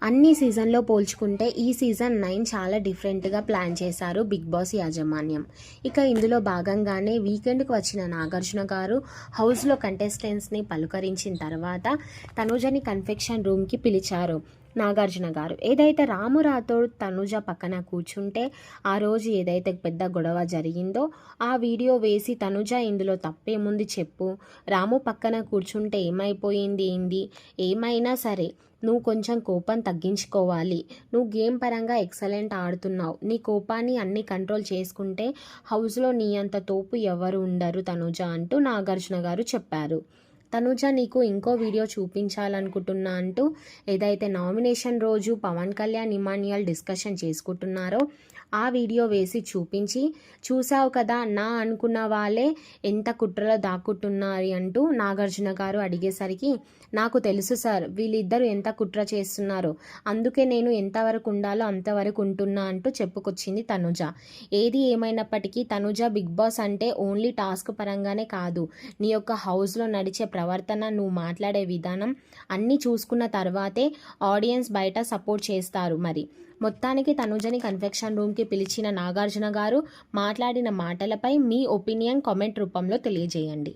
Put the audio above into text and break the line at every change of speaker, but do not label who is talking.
అన్ని సీజన్లో పోల్చుకుంటే ఈ సీజన్ 9 చాలా డిఫరెంట్గా ప్లాన్ చేశారు బిగ్ బాస్ యాజమాన్యం. ఇక ఇందులో భాగంగానే వీకెండ్కి వచ్చిన నాగార్జున గారు హౌస్లో కంటెస్టెంట్స్ని పలుకరించిన తర్వాత తనుజని కన్ఫెక్షన్ రూమ్కి పిలిచారు. నాగార్జున గారు ఏదైతే రాము రాథోడ్ తనుజ పక్కన కూర్చుంటే ఆ రోజు ఏదైతే పెద్ద గొడవ జరిగిందో ఆ వీడియో వేసి తనుజ ఇందులో తప్పేముంది చెప్పు, రాము పక్కన కూర్చుంటే ఏమైపోయింది ఏంది, ఏమైనా సరే నువ్వు కొంచెం కోపం తగ్గించుకోవాలి, నువ్వు గేమ్ పరంగా ఎక్సలెంట్ ఆడుతున్నావు, నీ కోపాన్ని అన్ని కంట్రోల్ చేసుకుంటే హౌస్లో నీ అంత తోపు ఎవరు ఉండరు తనుజ అంటూ నాగార్జున గారు చెప్పారు. తనుజ నీకు ఇంకో వీడియో చూపించాలనుకుంటున్నా అంటూ ఏదైతే నామినేషన్ రోజు పవన్ కళ్యాణ్ ఇమాన్యుయల్ డిస్కషన్ చేసుకుంటున్నారో ఆ వీడియో వేసి చూపించి, చూసావు కదా నా అనుకున్న వాళ్ళే ఎంత కుట్రలో దాక్కుంటున్నారు అంటూ నాగార్జున గారు అడిగేసరికి, నాకు తెలుసు సార్ వీళ్ళిద్దరూ ఎంత కుట్ర చేస్తున్నారో, అందుకే నేను ఎంతవరకు ఉండాలో అంతవరకు ఉంటున్నా అంటూ చెప్పుకొచ్చింది తనుజ. ఏది ఏమైనప్పటికీ తనుజ బిగ్ బాస్ అంటే ఓన్లీ టాస్క్ పరంగానే కాదు, నీ యొక్క హౌస్లో నడిచే ప్రవర్తన, నువ్వు మాట్లాడే విధానం అన్నీ చూసుకున్న తర్వాతే ఆడియన్స్ బయట సపోర్ట్ చేస్తారు. మరి మొత్తానికి తనుజని కన్ఫెక్షన్ రూమ్కి పిలిచిన నాగార్జున గారు మాట్లాడిన మాటలపై మీ ఒపీనియన్ కామెంట్ రూపంలో తెలియజేయండి.